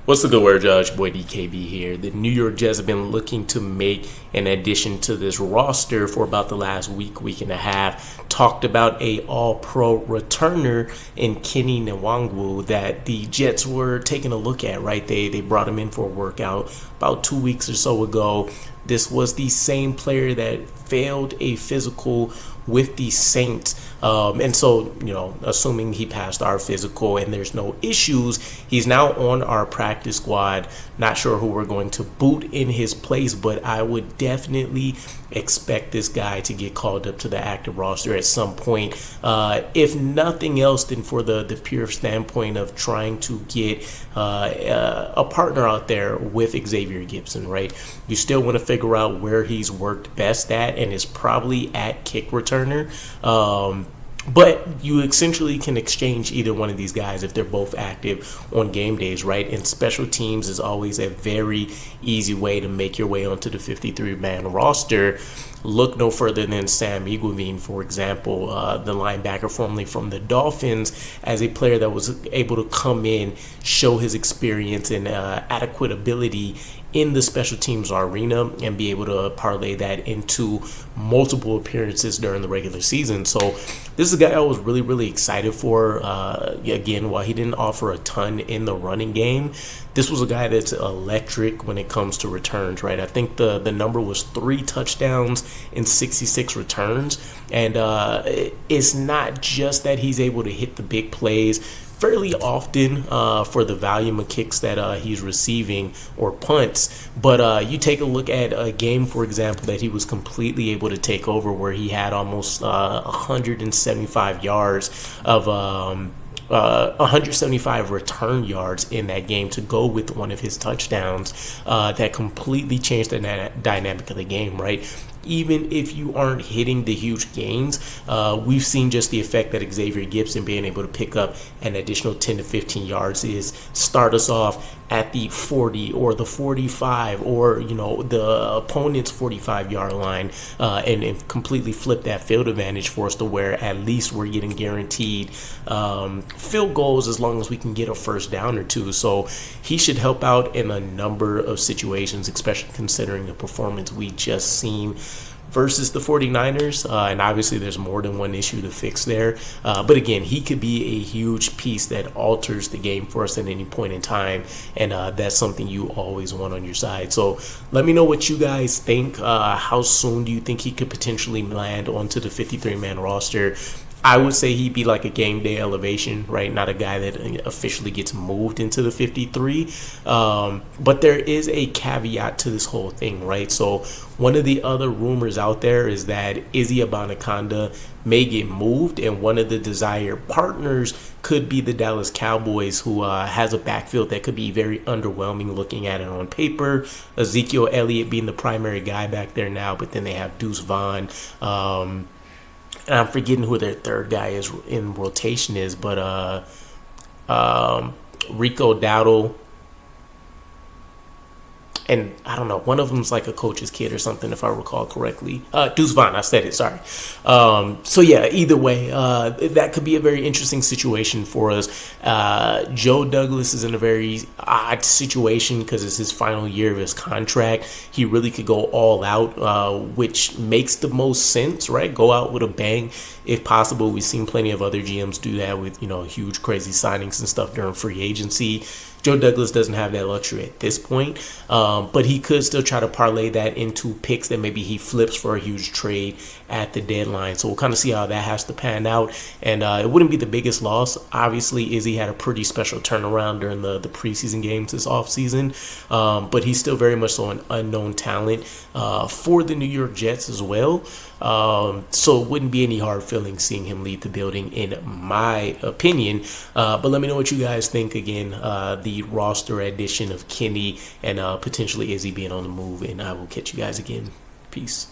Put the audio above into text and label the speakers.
Speaker 1: What's the good word, Judge? Boy DKB here. The New York Jets have been looking to make an addition to this roster for about the last week and a half. Talked about a all-pro returner in Kene Nwangwu that the Jets were taking a look at, right? They brought him in for a workout about 2 weeks or so ago. This was the same player that failed a physical with the Saints. And so, assuming he passed our physical and there's no issues, he's now on our practice squad. Not sure who we're going to boot in his place, but I would definitely expect this guy to get called up to the active roster at some point. If nothing else, then for the pure standpoint of trying to get a partner out there with Xavier Gipson, right? You still want to figure out where he's worked best at, and is probably at kick returner. But you essentially can exchange either one of these guys if they're both active on game days, right? And special teams is always a very easy way to make your way onto the 53-man roster. Look no further than Sam Iguavin, for example, the linebacker formerly from the Dolphins, as a player that was able to come in, show his experience and adequate ability in the special teams arena and be able to parlay that into multiple appearances during the regular season. So this is a guy I was really excited for. Again, while he didn't offer a ton in the running game, this was a guy that's electric when it comes to returns, right? I think the number was 3 touchdowns in 66 returns. And it's not just that he's able to hit the big plays fairly often for the volume of kicks that he's receiving or punts. But you take a look at a game, for example, that he was completely able to take over, where he had almost 175 yards of 175 return yards in that game to go with one of his touchdowns. That completely changed the dynamic of the game, right? Even if you aren't hitting the huge gains, we've seen just the effect that Xavier Gipson being able to pick up an additional 10 to 15 yards is start us off at the 40 or the 45 or, the opponent's 45-yard line and completely flip that field advantage for us to where at least we're getting guaranteed field goals as long as we can get a first down or two. So he should help out in a number of situations, especially considering the performance we just seen versus the 49ers, and obviously there's more than one issue to fix there. But again, he could be a huge piece that alters the game for us at any point in time, and that's something you always want on your side. So let me know what you guys think. How soon do you think he could potentially land onto the 53-man roster? I would say he'd be like a game day elevation, right? Not a guy that officially gets moved into the 53. But there is a caveat to this whole thing, right? So one of the other rumors out there is that Izzy Abanikanda may get moved, and one of the desired partners could be the Dallas Cowboys, who has a backfield that could be very underwhelming looking at it on paper. Ezekiel Elliott being the primary guy back there now, but then they have Deuce Vaughn. And I'm forgetting who their third guy is in rotation is, but Rico Dowdle. And I don't know, one of them's like a coach's kid or something, if I recall correctly. Deuce Vaughn, I said it, sorry. So yeah, either way, that could be a very interesting situation for us. Joe Douglas is in a very odd situation because it's his final year of his contract. He really could go all out, which makes the most sense, right? Go out with a bang if possible. We've seen plenty of other GMs do that with, huge crazy signings and stuff during free agency. Joe Douglas doesn't have that luxury at this point, but he could still try to parlay that into picks that maybe he flips for a huge trade at the deadline. So we'll kind of see how that has to pan out, and it wouldn't be the biggest loss. Obviously, Izzy had a pretty special turnaround during the preseason games this offseason, but he's still very much so an unknown talent for the New York Jets as well. So it wouldn't be any hard feelings seeing him leave the building, in my opinion. But let me know what you guys think. Again, the roster addition of Kenny and potentially Izzy being on the move, and I will catch you guys again. Peace.